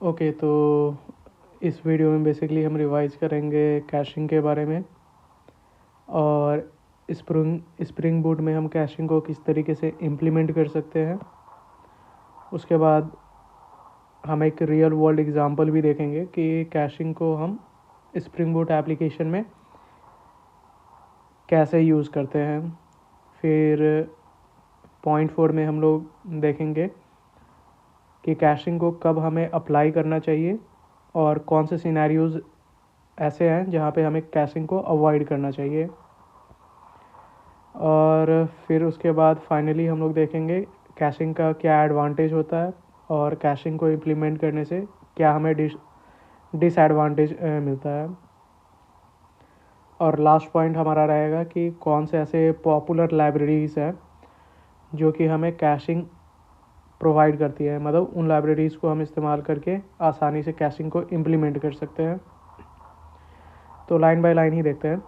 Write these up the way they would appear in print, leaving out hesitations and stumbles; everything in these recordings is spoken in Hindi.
ओके, तो इस वीडियो में बेसिकली हम रिवाइज करेंगे कैशिंग के बारे में, और स्प्रिंग बूट में हम कैशिंग को किस तरीके से इम्प्लीमेंट कर सकते हैं। उसके बाद हम एक रियल वर्ल्ड एग्जांपल भी देखेंगे कि कैशिंग को हम स्प्रिंग बूट एप्लीकेशन में कैसे यूज़ करते हैं। फिर पॉइंट 4 में हम लोग देखेंगे कि कैशिंग को कब हमें अप्लाई करना चाहिए और कौन से सिनेरियोज़ ऐसे हैं जहाँ पे हमें कैशिंग को अवॉइड करना चाहिए। और फिर उसके बाद फाइनली हम लोग देखेंगे कैशिंग का क्या एडवांटेज होता है और कैशिंग को इम्प्लीमेंट करने से क्या हमें डिसएडवांटेज मिलता है। और लास्ट पॉइंट हमारा रहेगा कि कौन से ऐसे पॉपुलर लाइब्रेरीज़ हैं जो कि हमें कैशिंग प्रोवाइड करती है, मतलब उन लाइब्रेरीज़ को हम इस्तेमाल करके आसानी से कैशिंग को इम्प्लीमेंट कर सकते हैं। तो लाइन बाय लाइन ही देखते हैं।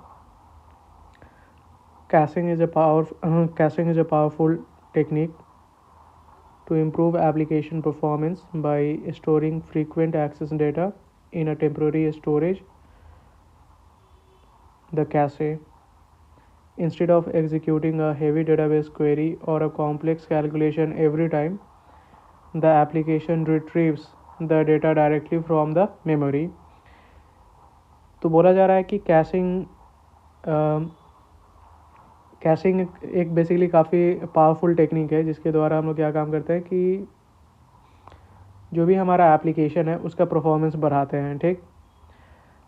Caching is a powerful technique to improve application performance by storing frequent access data in a temporary storage, the cache. Instead of executing a heavy database query or a complex calculation every time, the application retrieves the data directly from the memory. तो बोला जा रहा है कि कैशिंग एक बेसिकली काफ़ी पावरफुल टेक्निक है जिसके द्वारा हम लोग क्या काम करते हैं कि जो भी हमारा एप्लीकेशन है उसका परफॉर्मेंस बढ़ाते हैं, ठीक।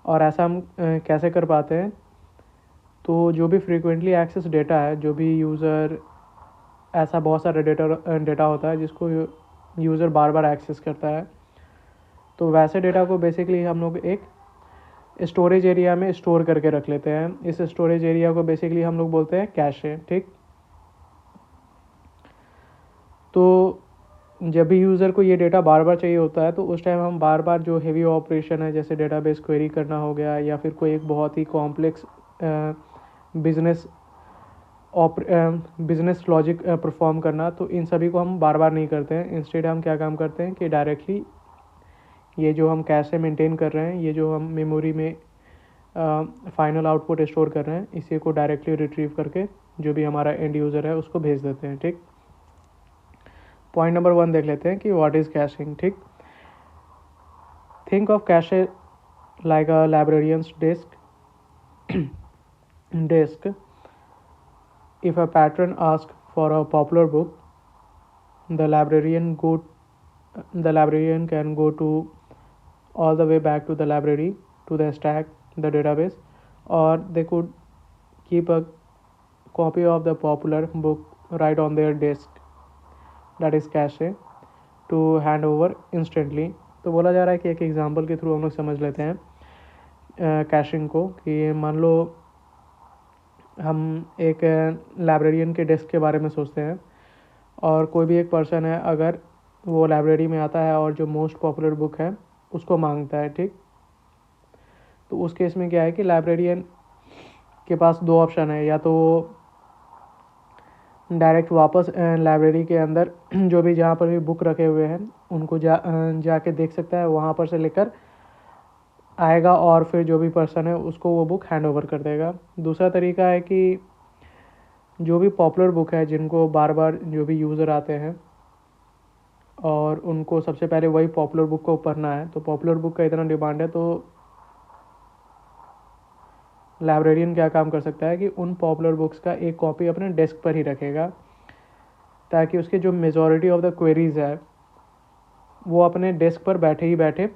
और ऐसा हम कैसे कर पाते हैं, तो जो भी फ्रीक्वेंटली एक्सेस डेटा है, जो भी यूज़र, ऐसा बहुत सारा डेटा होता है जिसको यूज़र बार बार एक्सेस करता है, तो वैसे डेटा को बेसिकली हम लोग एक स्टोरेज एरिया में स्टोर करके रख लेते हैं। इस स्टोरेज एरिया को बेसिकली हम लोग बोलते हैं कैशे, ठीक। तो जब भी यूज़र को ये डेटा बार बार चाहिए होता है तो उस टाइम हम बार बार जो हेवी ऑपरेशन है जैसे डेटाबेस क्वेरी करना हो गया या फिर कोई एक बहुत ही complex business business logic perform करना, तो इन सभी को हम बार बार नहीं करते हैं। इंस्टेड हम क्या काम करते हैं कि डायरेक्टली ये जो हम कैशे मेंटेन कर रहे हैं, ये जो हम मेमोरी में फाइनल आउटपुट स्टोर कर रहे हैं, इसी को डायरेक्टली रिट्रीव करके जो भी हमारा एंड यूज़र है उसको भेज देते हैं, ठीक। पॉइंट नंबर 1 देख लेते हैं कि व्हाट इज़ कैशिंग, ठीक। Think of cache like a librarians desk. If a patron asks for a popular book, the librarian can go to all the way back to the library, to the stack, the database, or they could keep a copy of the popular book right on their desk, that is cache, to hand over instantly. तो बोला जा रहा है कि एक एग्जांपल के थ्रू हम लोग समझ लेते हैं कैशिंग को, कि मान लो हम एक लाइब्रेरियन के डेस्क के बारे में सोचते हैं और कोई भी एक पर्सन है, अगर वो लाइब्रेरी में आता है और जो मोस्ट पॉपुलर बुक है उसको मांगता है, ठीक। तो उस केस में क्या है कि लाइब्रेरियन के पास दो ऑप्शन है, या तो डायरेक्ट वापस लाइब्रेरी के अंदर जो भी जहाँ पर भी बुक रखे हुए हैं उनको जाके देख सकता है, वहाँ पर से लेकर आएगा और फिर जो भी पर्सन है उसको वो बुक हैंड ओवर कर देगा। दूसरा तरीका है कि जो भी पॉपुलर बुक है, जिनको बार बार जो भी यूज़र आते हैं और उनको सबसे पहले वही पॉपुलर बुक को पढ़ना है, तो पॉपुलर बुक का इतना डिमांड है, तो लाइब्रेरियन क्या काम कर सकता है कि उन पॉपुलर बुक्स का एक कॉपी अपने डेस्क पर ही रखेगा, ताकि उसके जो मेजॉरिटी ऑफ द क्वेरीज़ है वो अपने डेस्क पर बैठे ही बैठे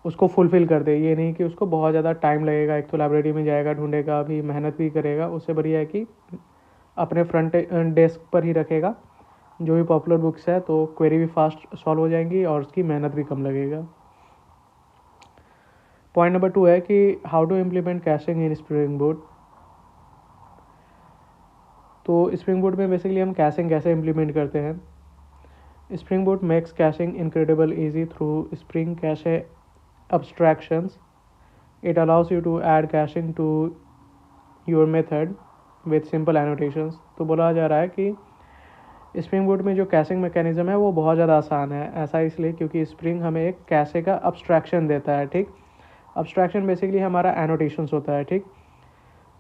उसको फुलफ़िल कर दे। ये नहीं कि उसको बहुत ज़्यादा टाइम लगेगा, एक तो लाइब्रेरी में जाएगा, ढूंढेगा भी, मेहनत भी करेगा। उससे बढ़िया है कि अपने फ्रंट डेस्क पर ही रखेगा जो भी पॉपुलर बुक्स है, तो क्वेरी भी फास्ट सॉल्व हो जाएंगी और उसकी मेहनत भी कम लगेगा। पॉइंट नंबर 2 है कि how to implement caching in Spring Boot. तो स्प्रिंग बूट में बेसिकली हम कैशिंग कैसे इम्प्लीमेंट करते हैं। Spring Boot makes caching incredible easy through Spring cache abstractions. It allows you to add caching to your method with simple annotations. तो बोला जा रहा है कि स्प्रिंग बूट में जो कैशिंग मैकेनिज्म है वो बहुत ज़्यादा आसान है। ऐसा इसलिए क्योंकि स्प्रिंग हमें एक कैशे का अब्स्ट्रैक्शन देता है, ठीक। अब्स्ट्रैक्शन बेसिकली हमारा एनोटेशंस होता है, ठीक।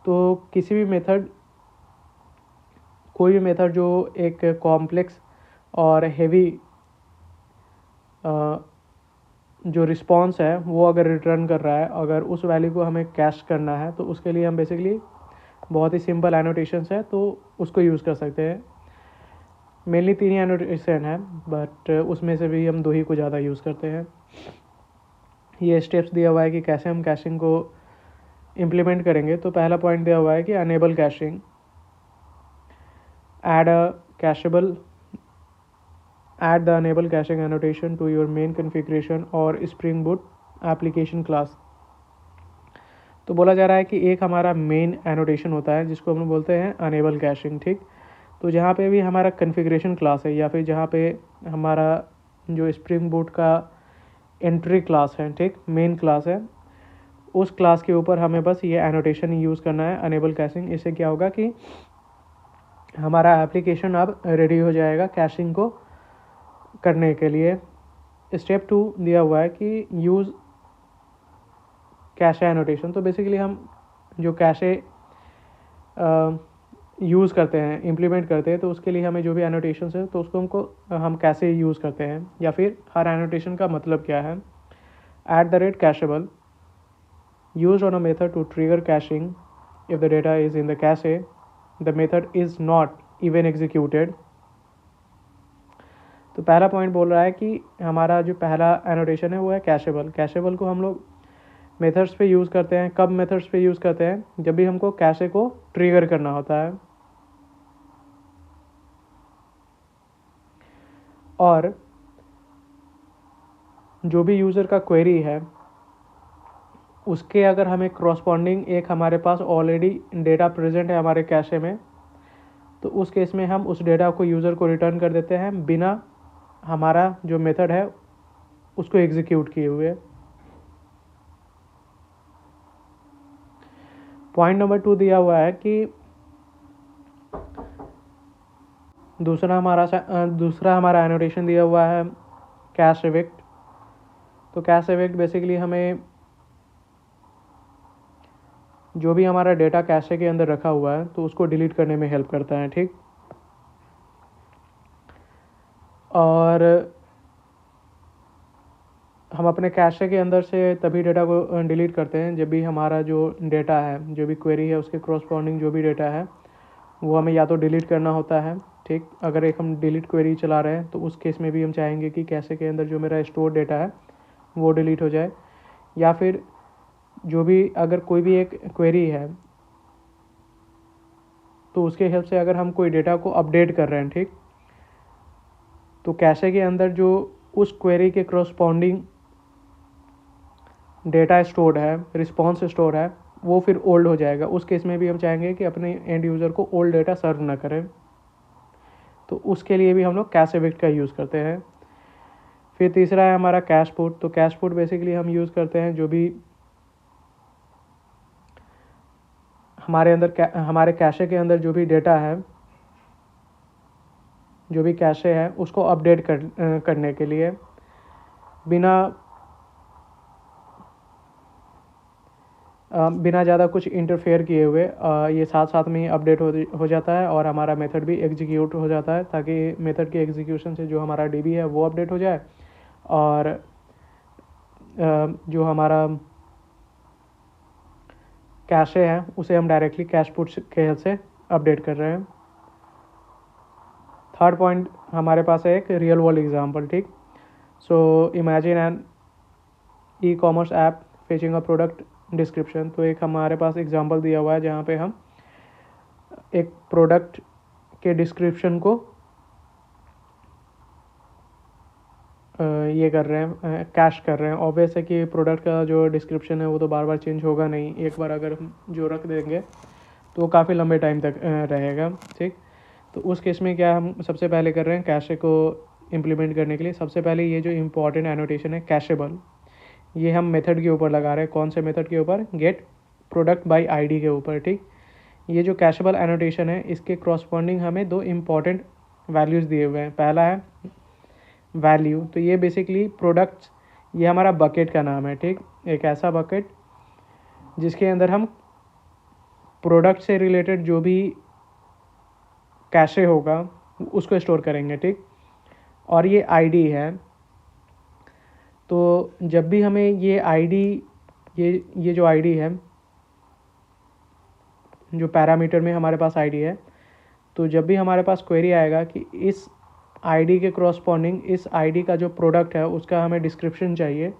तो किसी भी मेथड, कोई भी मेथड जो एक कॉम्प्लेक्स और हेवी जो रिस्पॉन्स है वो अगर रिटर्न कर रहा है, अगर उस वैल्यू को हमें कैश करना है तो उसके लिए हम बेसिकली बहुत ही सिंपल एनोटेशंस है तो उसको यूज़ कर सकते हैं। मेनली 3 ही एनोटेशन है, बट उसमें से भी हम 2 ही को ज़्यादा यूज़ करते हैं। ये स्टेप्स दिया हुआ है कि कैसे हम कैशिंग को इम्प्लीमेंट करेंगे। तो पहला पॉइंट दिया हुआ है कि enable caching, add the enable caching annotation to your main configuration और Spring Boot application class। तो बोला जा रहा है कि एक हमारा मेन एनोटेशन होता है जिसको हम बोलते हैं अनेबल कैशिंग, ठीक। तो जहाँ पे भी हमारा कन्फिग्रेशन क्लास है या फिर जहाँ पे हमारा जो स्प्रिंग बूट का एंट्री क्लास है, ठीक, मेन क्लास है, उस क्लास के ऊपर हमें बस ये एनोटेशन यूज़ करना है अनेबल कैशिंग। इससे क्या होगा कि हमारा एप्लीकेशन अब रेडी हो जाएगा कैशिंग को करने के लिए। स्टेप 2 दिया हुआ है कि यूज़ कैशे एनोटेशन। तो बेसिकली हम जो कैशे यूज़ करते हैं, इम्प्लीमेंट करते हैं, तो उसके लिए हमें जो भी एनोटेशंस है तो उसको हम कैसे यूज़ करते हैं या फिर हर एनोटेशन का मतलब क्या है। @cachable used on a method to trigger caching if the data is in the cache, the method is not even executed। तो पहला पॉइंट बोल रहा है कि हमारा जो पहला एनोटेशन है वो है कैशेबल। कैशेबल को हम लोग मेथड्स पे यूज़ करते हैं। कब मेथड्स पे यूज़ करते हैं? जब भी हमको कैशे को ट्रिगर करना होता है। और जो भी यूज़र का क्वेरी है उसके अगर हमें क्रॉसपॉन्डिंग एक हमारे पास ऑलरेडी डेटा प्रेजेंट है हमारे कैशे में, तो उस केस में हम उस डेटा को यूज़र को रिटर्न कर देते हैं बिना हमारा जो मेथड है उसको एग्जीक्यूट किए हुए। पॉइंट नंबर 2 दिया हुआ है कि दूसरा हमारा एनोटेशन दिया हुआ है कैश इवेक्ट। तो कैश इवेक्ट बेसिकली हमें जो भी हमारा डेटा कैशे के अंदर रखा हुआ है तो उसको डिलीट करने में हेल्प करता है, ठीक। और हम अपने कैशे के अंदर से तभी डेटा को डिलीट करते हैं जब भी हमारा जो डेटा है, जो भी क्वेरी है उसके क्रॉसपॉन्डिंग जो भी डेटा है वो हमें या तो डिलीट करना होता है, ठीक। अगर एक हम डिलीट क्वेरी चला रहे हैं तो उस केस में भी हम चाहेंगे कि कैशे के अंदर जो मेरा स्टोर डेटा है वो डिलीट हो जाए, या फिर जो भी अगर कोई भी एक क्वेरी है तो उसके हेल्प से अगर हम कोई डेटा को अपडेट कर रहे हैं, ठीक, तो कैशे के अंदर जो उस क्वेरी के क्रॉसपॉन्डिंग डेटा स्टोर्ड है, रिस्पॉन्स स्टोर है, वो फिर ओल्ड हो जाएगा। उस केस में भी हम चाहेंगे कि अपने एंड यूज़र को ओल्ड डेटा सर्व ना करें, तो उसके लिए भी हम लोग कैश इवेक्ट का यूज़ करते हैं। फिर तीसरा है हमारा कैश पुट। तो कैश पुट बेसिकली हम यूज़ करते हैं जो भी हमारे कैशे के अंदर जो भी डेटा है, जो भी कैशे है उसको अपडेट करने के लिए बिना ज़्यादा कुछ इंटरफेयर किए हुए ये साथ साथ में ही अपडेट हो जाता है और हमारा मेथड भी एग्जीक्यूट हो जाता है, ताकि मेथड के एग्जीक्यूशन से जो हमारा डीबी है वो अपडेट हो जाए और जो हमारा कैशे है उसे हम डायरेक्टली कैश पुट के हेल्प से अपडेट कर रहे हैं। थर्ड पॉइंट हमारे पास है एक रियल वर्ल्ड एग्जांपल, ठीक। So imagine an e commerce app fetching a product description. तो एक हमारे पास एग्जांपल दिया हुआ है जहाँ पे हम एक प्रोडक्ट के डिस्क्रिप्शन को ये कर रहे हैं, कैश कर रहे हैं। ऑब्वियस है कि प्रोडक्ट का जो डिस्क्रिप्शन है वो तो बार बार चेंज होगा नहीं, एक बार अगर हम जो रख देंगे तो काफ़ी लंबे टाइम तक रहेगा, ठीक। तो उस केस में क्या हम सबसे पहले कर रहे हैं कैशे को इम्प्लीमेंट करने के लिए सबसे पहले ये जो इम्पॉर्टेंट एनोटेशन है कैशेबल, ये हम मेथड के ऊपर लगा रहे हैं। कौन से मेथड के ऊपर? गेट प्रोडक्ट बाय आईडी के ऊपर, ठीक। ये जो कैशेबल एनोटेशन है इसके क्रॉसपॉन्डिंग हमें 2 इम्पॉर्टेंट वैल्यूज़ दिए हुए हैं। पहला है वैल्यू, तो ये बेसिकली प्रोडक्ट्स, ये हमारा बकेट का नाम है, ठीक। एक ऐसा बकेट जिसके अंदर हम प्रोडक्ट से रिलेटेड जो भी कैशे होगा उसको स्टोर करेंगे, ठीक। और ये आईडी है, तो जब भी हमें ये आईडी, ये जो आईडी है, जो पैरामीटर में हमारे पास आईडी है, तो जब भी हमारे पास क्वेरी आएगा कि इस आईडी के करस्पॉन्डिंग इस आईडी का जो प्रोडक्ट है उसका हमें डिस्क्रिप्शन चाहिए,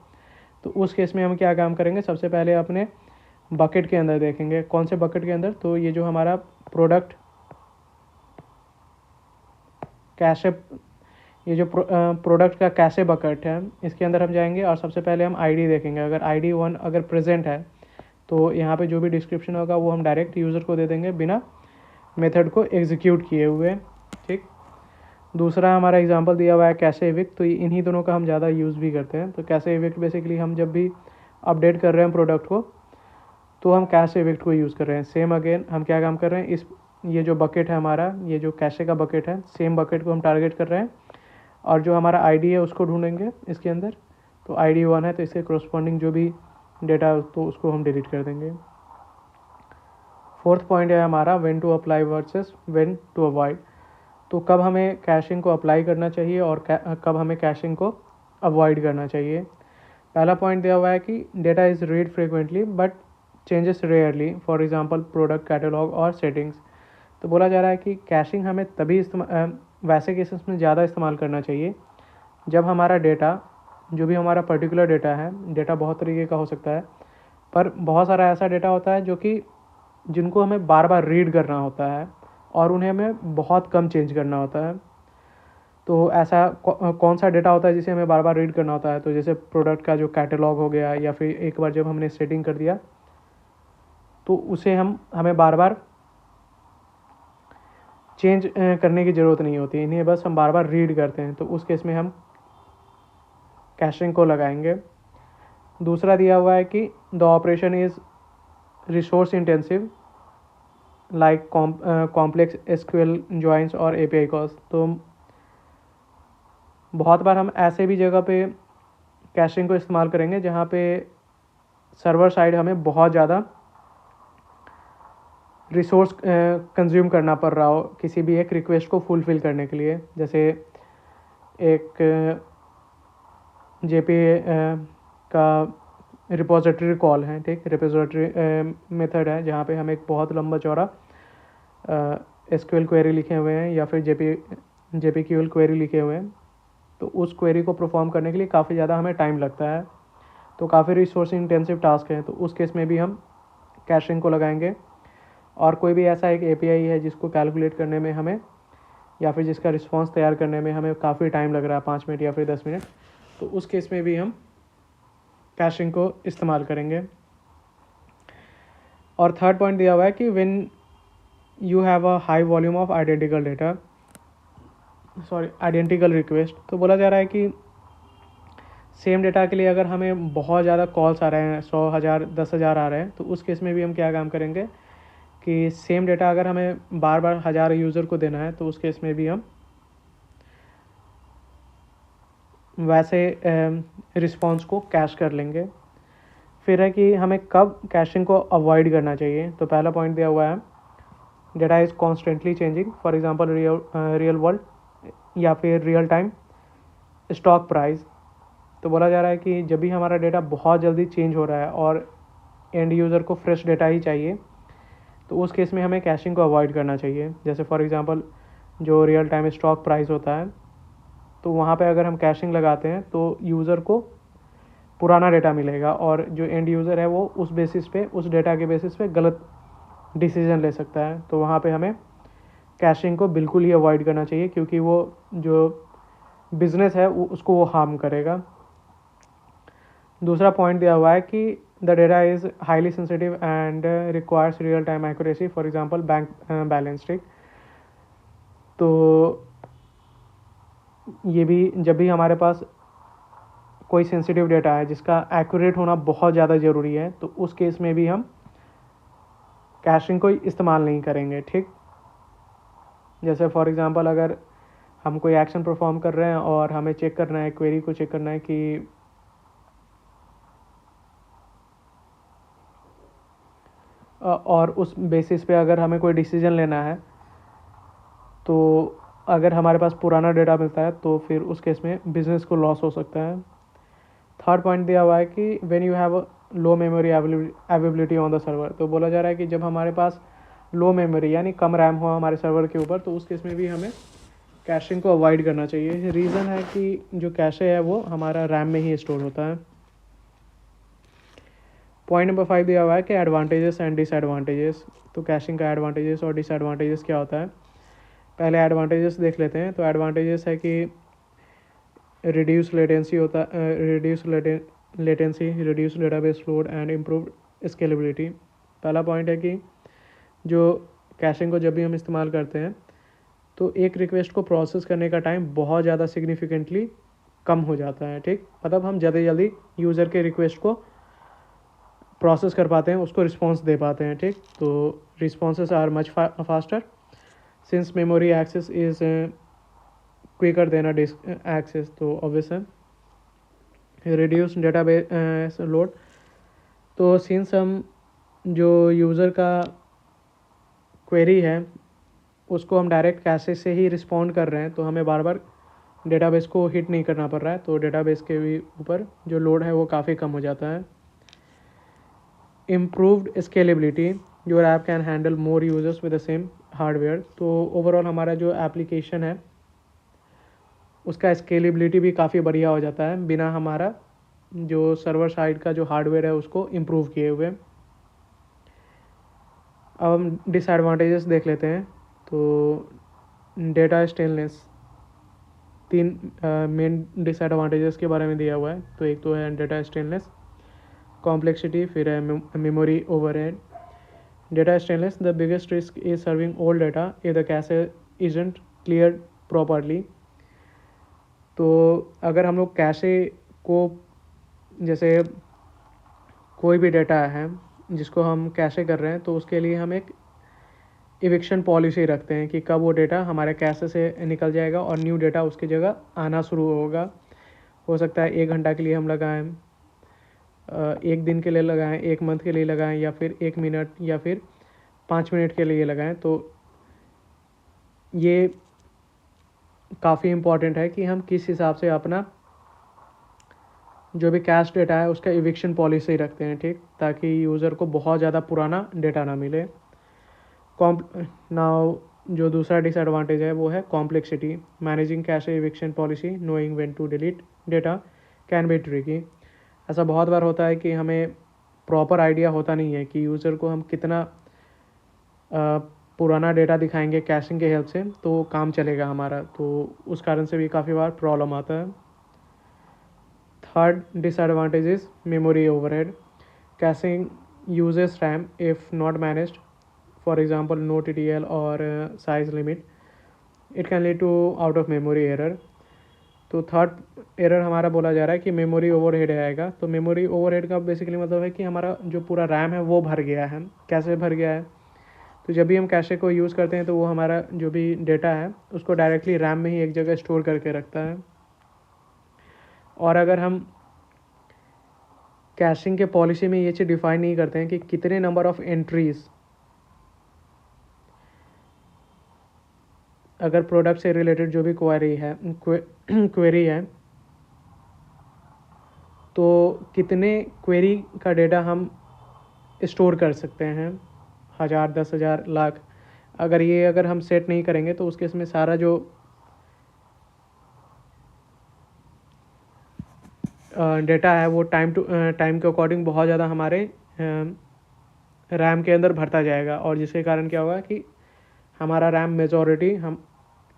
तो उस केस में हम क्या काम करेंगे, सबसे पहले अपने बकेट के अंदर देखेंगे। कौन से बकेट के अंदर, तो ये जो हमारा प्रोडक्ट कैशे, ये जो प्रोडक्ट का कैशे बकेट है, इसके अंदर हम जाएंगे और सबसे पहले हम आईडी देखेंगे। अगर आईडी 1 अगर प्रेजेंट है तो यहाँ पे जो भी डिस्क्रिप्शन होगा वो हम डायरेक्ट यूज़र को दे देंगे बिना मेथड को एग्जीक्यूट किए हुए, ठीक। दूसरा हमारा एग्जांपल दिया हुआ है कैशे इविक्ट, तो इन्हीं दोनों का हम ज़्यादा यूज़ भी करते हैं। तो कैशे इविक्ट बेसिकली हम जब भी अपडेट कर रहे हैं प्रोडक्ट को तो हम कैशे इविक्ट को यूज़ कर रहे हैं। सेम अगेन हम क्या काम कर रहे हैं, ये जो बकेट है हमारा, ये जो कैशे का बकेट है, सेम बकेट को हम टारगेट कर रहे हैं और जो हमारा आईडी है उसको ढूंढेंगे इसके अंदर। तो आईडी 1 है तो इसके करस्पॉन्डिंग जो भी डेटा है तो उसको हम डिलीट कर देंगे। फोर्थ पॉइंट है हमारा when to apply versus when to avoid, तो कब हमें कैशिंग को अप्लाई करना चाहिए और कब हमें कैशिंग को अवॉइड करना चाहिए। पहला पॉइंट दिया हुआ है कि data is read frequently but changes rarely, for example product catalogue और सेटिंग्स। तो बोला जा रहा है कि कैशिंग हमें तभी वैसे केसेस में ज़्यादा इस्तेमाल करना चाहिए जब हमारा डेटा, जो भी हमारा पर्टिकुलर डेटा है, डेटा बहुत तरीके का हो सकता है, पर बहुत सारा ऐसा डेटा होता है जो कि जिनको हमें बार बार रीड करना होता है और उन्हें हमें बहुत कम चेंज करना होता है। तो ऐसा कौन सा डेटा होता है जिसे हमें बार बार रीड करना होता है, तो जैसे प्रोडक्ट का जो कैटलॉग हो गया, या फिर एक बार जब हमने सेटिंग कर दिया तो उसे हमें बार बार चेंज करने की ज़रूरत नहीं होती, इन्हें बस हम बार बार रीड करते हैं, तो उस केस में हम कैशिंग को लगाएंगे। दूसरा दिया हुआ है कि the operation is resource intensive like complex SQL joints और एपीआई कॉल्स। तो बहुत बार हम ऐसे भी जगह पे कैशिंग को इस्तेमाल करेंगे जहाँ पे सर्वर साइड हमें बहुत ज़्यादा रिसोर्स कंज्यूम करना पड़ रहा हो किसी भी एक रिक्वेस्ट को फुलफ़िल करने के लिए। जैसे एक जेपी का रिपोजिटरी कॉल है, ठीक, रिपोजिटरी मेथड है जहाँ पे हम एक बहुत लंबा चौड़ा एसक्यूएल क्वेरी लिखे हुए हैं या फिर जेपीक्यूएल क्वेरी लिखे हुए हैं, तो उस क्वेरी को परफॉर्म करने के लिए काफ़ी ज़्यादा हमें टाइम लगता है, तो काफ़ी रिसोर्स इंटेंसिव टास्क है, तो उस केस में भी हम कैशिंग को लगाएंगे। और कोई भी ऐसा एक एपीआई है जिसको कैलकुलेट करने में हमें, या फिर जिसका रिस्पॉन्स तैयार करने में हमें काफ़ी टाइम लग रहा है, 5 मिनट या फिर 10 मिनट, तो उस केस में भी हम कैशिंग को इस्तेमाल करेंगे। और थर्ड पॉइंट दिया हुआ है कि when you have a high volume of identical request, तो बोला जा रहा है कि सेम डेटा के लिए अगर हमें बहुत ज़्यादा कॉल्स आ रहे हैं, 100,000 10,000 आ रहे हैं, तो उस केस में भी हम क्या काम करेंगे कि सेम डेटा अगर हमें बार बार 1000 यूज़र को देना है तो उस केस में भी हम वैसे रिस्पॉन्स को कैश कर लेंगे। फिर है कि हमें कब कैशिंग को अवॉइड करना चाहिए। तो पहला पॉइंट दिया हुआ है data is constantly changing, for example real world या फिर रियल टाइम स्टॉक प्राइस। तो बोला जा रहा है कि जब भी हमारा डेटा बहुत जल्दी चेंज हो रहा है और एंड यूज़र को फ्रेश डेटा ही चाहिए, तो उस केस में हमें कैशिंग को अवॉइड करना चाहिए। जैसे फॉर एग्जांपल जो रियल टाइम स्टॉक प्राइस होता है, तो वहाँ पे अगर हम कैशिंग लगाते हैं तो यूज़र को पुराना डेटा मिलेगा और जो एंड यूज़र है वो उस बेसिस पे, उस डेटा के बेसिस पे गलत डिसीजन ले सकता है। तो वहाँ पे हमें कैशिंग को बिल्कुल ही अवॉइड करना चाहिए, क्योंकि वो जो बिज़नेस है उसको वो हार्म करेगा। दूसरा पॉइंट दिया हुआ है कि the data is highly sensitive and requires real time accuracy, for example bank balance sheet. तो ये भी, जब भी हमारे पास कोई सेंसिटिव डेटा है जिसका एक्यूरेट होना बहुत ज़्यादा ज़रूरी है, तो उस केस में भी हम कैशिंग को इस्तेमाल नहीं करेंगे, ठीक। जैसे फॉर एग्जांपल अगर हम कोई एक्शन परफॉर्म कर रहे हैं और हमें चेक करना है, क्वेरी को चेक करना है कि और उस बेसिस पे अगर हमें कोई डिसीजन लेना है तो अगर हमारे पास पुराना डेटा मिलता है तो फिर उस केस में बिजनेस को लॉस हो सकता है। थर्ड पॉइंट दिया हुआ है कि when you have low memory availability on the server, तो बोला जा रहा है कि जब हमारे पास लो मेमोरी यानी कम रैम हो हमारे सर्वर के ऊपर तो उस केस में भी हमें कैशिंग को अवॉइड करना चाहिए। रीज़न है कि जो कैशे है वो हमारा रैम में ही स्टोर होता है। पॉइंट नंबर 5 दिया हुआ है कि एडवांटेजेस एंड डिसएडवांटेजेस। तो कैशिंग का एडवांटेजेस और डिसएडवांटेजेस क्या होता है, पहले एडवांटेजेस देख लेते हैं। तो एडवांटेजेस है कि रिड्यूस लेटेंसी होता reduce latency, reduce database load and improve scalability. पहला पॉइंट है कि जो कैशिंग को जब भी हम इस्तेमाल करते हैं तो एक रिक्वेस्ट को प्रोसेस करने का टाइम बहुत ज़्यादा सिग्निफिकेंटली कम हो जाता है। ठीक, मतलब हम ज़्यादा जल्दी यूज़र के रिक्वेस्ट को प्रोसेस कर पाते हैं, उसको रिस्पॉन्स दे पाते हैं। ठीक, तो responses are much faster since memory access is quicker than a disk access. तो ऑब्वियस है रिड्यूस डेटाबेस लोड। तो सिंस हम जो यूज़र का क्वेरी है उसको हम डायरेक्ट कैशे से ही रिस्पॉन्ड कर रहे हैं तो हमें बार बार डेटाबेस को हिट नहीं करना पड़ रहा है, तो डेटाबेस के भी ऊपर जो लोड है वो काफ़ी कम हो जाता है। Improved scalability, your app can handle more users with the same hardware. तो ओवरऑल हमारा जो एप्लीकेशन है उसका स्केलेबिलिटी भी काफ़ी बढ़िया हो जाता है बिना हमारा जो सर्वर साइड का जो हार्डवेयर है उसको इम्प्रूव किए हुए। अब हम डिसएडवांटेजेस देख लेते हैं। तो डेटा स्टेनलेस, 3 मेन डिसएडवांटेजेस के बारे में दिया हुआ है। तो एक तो है डेटा स्टेनलेस, कॉम्प्लेक्सिटी, फिर है memory overhead. Data stainless, the biggest risk is serving old data if the cache isn't clear properly. तो अगर हम लोग कैशे को, जैसे कोई भी डेटा है जिसको हम कैशे कर रहे हैं तो उसके लिए हम एक इविक्शन पॉलिसी रखते हैं कि कब वो डेटा हमारे कैशे से निकल जाएगा और न्यू डेटा उसकी जगह आना शुरू होगा। हो सकता है 1 घंटा के लिए हम लगाएं, 1 दिन के लिए लगाएं, 1 मंथ के लिए लगाएं, या फिर 1 मिनट या फिर 5 मिनट के लिए लगाएं। तो ये काफ़ी इम्पॉर्टेंट है कि हम किस हिसाब से अपना जो भी कैश डेटा है उसका इविक्शन पॉलिसी रखते हैं। ठीक, ताकि यूज़र को बहुत ज़्यादा पुराना डेटा ना मिले। नाउ जो दूसरा डिसएडवांटेज है वो है complexity, managing cache eviction policy knowing when to delete data can be tricky. ऐसा बहुत बार होता है कि हमें प्रॉपर आइडिया होता नहीं है कि यूज़र को हम कितना पुराना डेटा दिखाएंगे कैशिंग के हेल्प से तो काम चलेगा हमारा, तो उस कारण से भी काफ़ी बार प्रॉब्लम आता है। Third disadvantage is memory overhead, caching uses RAM if not managed, for example no TTL और size limit, it can lead to out of memory error. तो थर्ड एरर हमारा बोला जा रहा है कि मेमोरी ओवरहेड आएगा। तो मेमोरी ओवरहेड का बेसिकली मतलब है कि हमारा जो पूरा रैम है वो भर गया है। कैसे भर गया है, तो जब भी हम कैशे को यूज़ करते हैं तो वो हमारा जो भी डेटा है उसको डायरेक्टली रैम में ही एक जगह स्टोर करके रखता है। और अगर हम कैशिंग के पॉलिसी में ये चीज़ डिफाइन नहीं करते हैं कि कितने नंबर ऑफ एंट्रीज अगर प्रोडक्ट से रिलेटेड जो भी क्वेरी है तो कितने क्वेरी का डेटा हम स्टोर कर सकते हैं, 1000, 10,000, लाख, अगर हम सेट नहीं करेंगे तो उसके इसमें सारा जो डेटा है वो टाइम के अकॉर्डिंग बहुत ज़्यादा हमारे रैम के अंदर भरता जाएगा, और जिसके कारण क्या होगा कि हमारा रैम मेजॉरिटी हम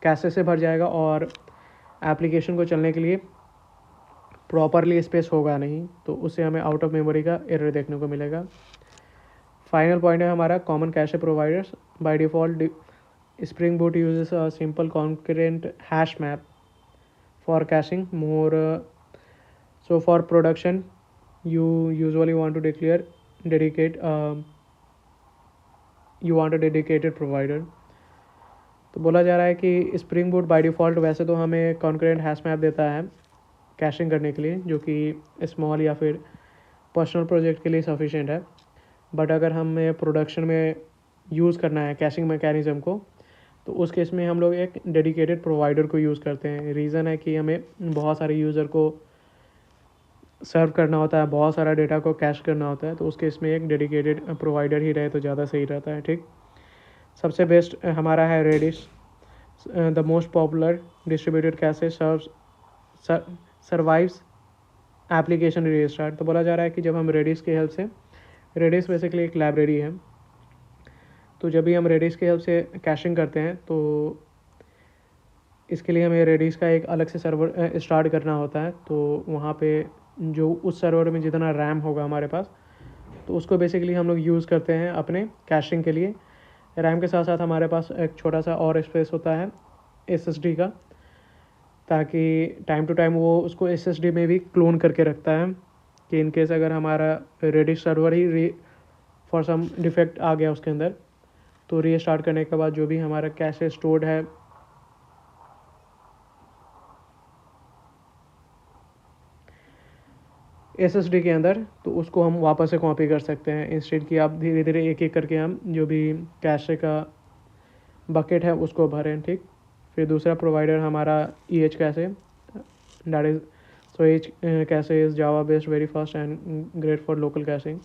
कैशे से भर जाएगा और एप्लीकेशन को चलने के लिए प्रॉपरली स्पेस होगा नहीं, तो उससे हमें आउट ऑफ मेमोरी का एरर देखने को मिलेगा। फाइनल पॉइंट है हमारा common cache providers. By default spring boot uses a simple concurrent hash map for caching more. So for production, you usually want to dedicate you want a dedicated provider. तो बोला जा रहा है कि स्प्रिंग बूट बाय डिफ़ॉल्ट वैसे तो हमें कॉन्करेंट हैश मैप देता है कैशिंग करने के लिए, जो कि स्मॉल या फिर पर्सनल प्रोजेक्ट के लिए सफिशिएंट है। बट अगर हमें प्रोडक्शन में यूज़ करना है कैशिंग मैकेनिज़्म को, तो उस केस में हम लोग एक डेडिकेटेड प्रोवाइडर को यूज़ करते हैं। रीज़न है कि हमें बहुत सारे यूज़र को सर्व करना होता है, बहुत सारा डेटा को कैश करना होता है, तो उस केस में एक डेडिकेटेड प्रोवाइडर ही रहे तो ज़्यादा सही रहता है। ठीक, सबसे बेस्ट हमारा है Redis, the most popular distributed cache survives application restart. तो बोला जा रहा है कि जब हम रेडिस की हेल्प से, रेडिस बेसिकली एक लाइब्रेरी है, तो जब भी हम रेडिस की हेल्प से कैशिंग करते हैं तो इसके लिए हमें रेडिस का एक अलग से सर्वर स्टार्ट करना होता है। तो वहाँ पे जो उस सर्वर में जितना रैम होगा हमारे पास, तो उसको बेसिकली हम लोग यूज़ करते हैं अपने कैशिंग के लिए। रैम के साथ साथ हमारे पास एक छोटा सा और स्पेस होता है SSD का, ताकि टाइम टू टाइम वो उसको SSD में भी क्लोन करके रखता है कि इन केस अगर हमारा रेडिस सर्वर ही फॉर सम डिफेक्ट आ गया उसके अंदर, तो रीस्टार्ट करने के बाद जो भी हमारा कैश स्टोर्ड है SSD के अंदर, तो उसको हम वापस से कॉपी कर सकते हैं। इंस्टेड कि आप धीरे धीरे एक एक करके हम जो भी कैश का बकेट है उसको भरें। ठीक, फिर दूसरा प्रोवाइडर हमारा EH cache, that is so EH cache is Java based, very fast and great for local caching.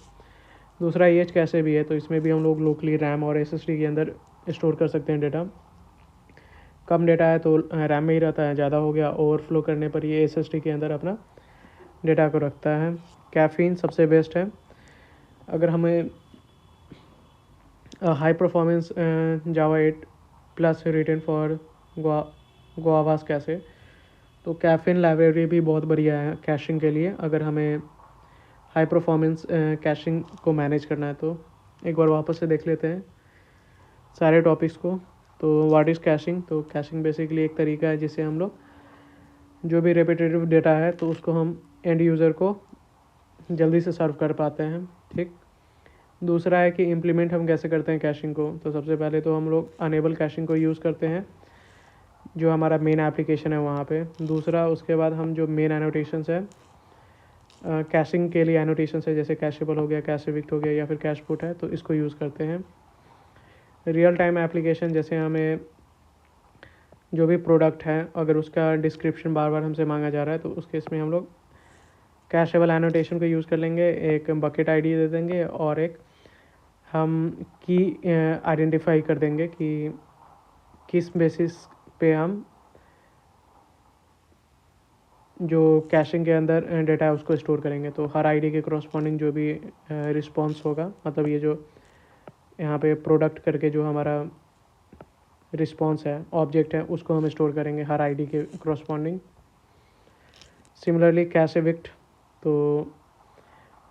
दूसरा EH कैशे भी है, तो इसमें भी हम लोग लोकली रैम और SSD के अंदर स्टोर कर सकते हैं डेटा। कम डेटा है तो रैम में ही रहता है, ज़्यादा हो गया ओवरफ्लो करने पर ये SSD के अंदर अपना डेटा को रखता है। कैफ़ीन सबसे बेस्ट है अगर हमें high performance Java 8 plus written for Guava's cache, तो कैफ़ीन लाइब्रेरी भी बहुत बढ़िया है कैशिंग के लिए अगर हमें हाई परफॉर्मेंस कैशिंग को मैनेज करना है। तो एक बार वापस से देख लेते हैं सारे टॉपिक्स को। तो व्हाट इज़ कैशिंग? तो कैशिंग बेसिकली एक तरीका है जिससे हम लोग जो भी रेपिटेटिव डेटा है तो उसको हम एंड यूज़र को जल्दी से सर्व कर पाते हैं। ठीक, दूसरा है कि इम्प्लीमेंट हम कैसे करते हैं कैशिंग को। तो सबसे पहले तो हम लोग अनेबल कैशिंग को यूज़ करते हैं जो हमारा मेन एप्लीकेशन है वहाँ पे। दूसरा, उसके बाद हम जो मेन एनोटेशंस है कैशिंग के लिए, एनोटेशंस है जैसे कैशेबल हो गया, कैश इविक्ट हो गया या फिर कैश पुट है, तो इसको यूज़ करते हैं। रियल टाइम एप्लीकेशन, जैसे हमें जो भी प्रोडक्ट है अगर उसका डिस्क्रिप्शन बार बार हमसे मांगा जा रहा है, तो उस केस में हम लोग कैशेबल एनोटेशन को यूज़ कर लेंगे, एक बकेट आईडी दे देंगे और एक हम की आइडेंटिफाई कर देंगे कि किस बेसिस पे हम जो कैशिंग के अंदर डेटा है उसको स्टोर करेंगे। तो हर आईडी के करस्पॉन्डिंग जो भी रिस्पॉन्स होगा, मतलब ये जो यहाँ पे प्रोडक्ट करके जो हमारा रिस्पॉन्स है, ऑब्जेक्ट है, उसको हम स्टोर करेंगे हर आईडी के करस्पॉन्डिंग। सिमिलरली कैश इविक्ट, तो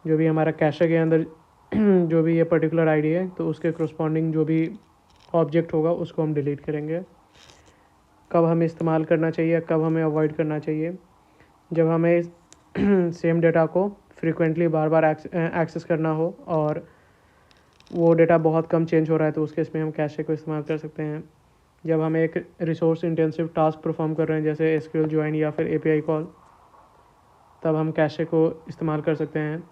जो भी हमारा कैशे के अंदर जो भी ये पर्टिकुलर आईडी है तो उसके करस्पॉन्डिंग जो भी ऑब्जेक्ट होगा उसको हम डिलीट करेंगे। कब हमें इस्तेमाल करना चाहिए, कब हमें अवॉइड करना चाहिए? जब हमें सेम डेटा को फ्रीक्वेंटली बार बार एक्सेस करना हो और वो डेटा बहुत कम चेंज हो रहा है, तो उस केस में हम कैशे को इस्तेमाल कर सकते हैं। जब हम एक रिसोर्स इंटेंसिव टास्क परफॉर्म कर रहे हैं जैसे SQL ज्वाइन या फिर API कॉल, तब हम कैशे को इस्तेमाल कर सकते हैं।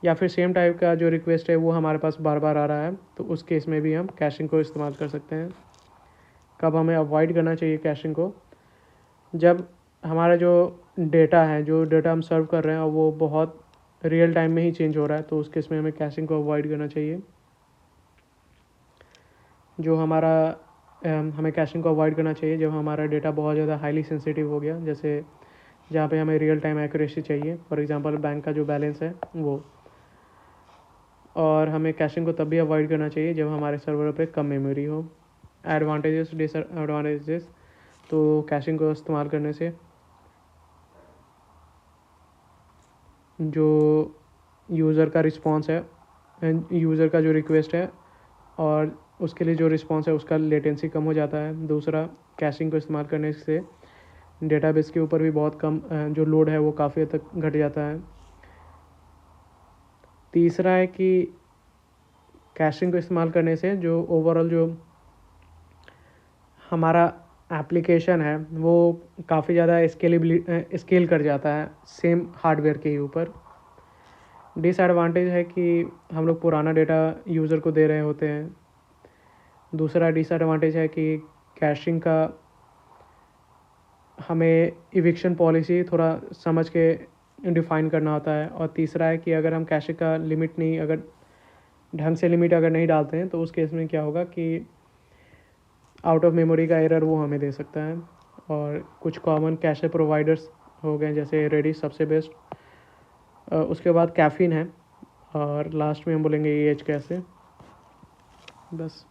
या फिर सेम टाइप का जो रिक्वेस्ट है वो हमारे पास बार बार आ रहा है, तो उस केस में भी हम कैशिंग को इस्तेमाल कर सकते हैं। कब हमें अवॉइड करना चाहिए कैशिंग को? जब हमारा जो डेटा है, जो डेटा हम सर्व कर रहे हैं और वो बहुत रियल टाइम में ही चेंज हो रहा है, तो उस केस में हमें कैशिंग को अवॉइड करना चाहिए। जो हमारा हमें कैशिंग को अवॉइड करना चाहिए जब हमारा डेटा बहुत ज़्यादा हाईली सेंसिटिव हो गया, जैसे जहाँ पे हमें रियल टाइम एक्यूरेसी चाहिए, फॉर एग्जांपल बैंक का जो बैलेंस है वो। और हमें कैशिंग को तब भी अवॉइड करना चाहिए जब हमारे सर्वर पे कम मेमोरी हो। एडवांटेजेस, डिसएडवांटेजेस, तो कैशिंग को इस्तेमाल करने से जो यूज़र का रिस्पॉन्स है, यूज़र का जो रिक्वेस्ट है और उसके लिए जो रिस्पॉन्स है उसका लेटेंसी कम हो जाता है। दूसरा, कैशिंग को इस्तेमाल करने से डेटाबेस के ऊपर भी बहुत कम जो लोड है वो काफ़ी हद तक घट जाता है। तीसरा है कि कैशिंग को इस्तेमाल करने से जो ओवरऑल जो हमारा एप्लीकेशन है वो काफ़ी ज़्यादा स्केल कर जाता है सेम हार्डवेयर के ही ऊपर। डिसएडवांटेज है कि हम लोग पुराना डेटा यूज़र को दे रहे होते हैं। दूसरा डिसएडवांटेज है कि कैशिंग का हमें इविक्शन पॉलिसी थोड़ा समझ के डिफ़ाइन करना होता है। और तीसरा है कि अगर हम कैशिंग का लिमिट नहीं, अगर ढंग से लिमिट अगर नहीं डालते हैं तो उस केस में क्या होगा कि आउट ऑफ मेमोरी का एरर वो हमें दे सकता है। और कुछ कॉमन कैशे प्रोवाइडर्स हो गए जैसे रेडिस सबसे बेस्ट, उसके बाद कैफीन है, और लास्ट में हम बोलेंगे EH कैसे। बस।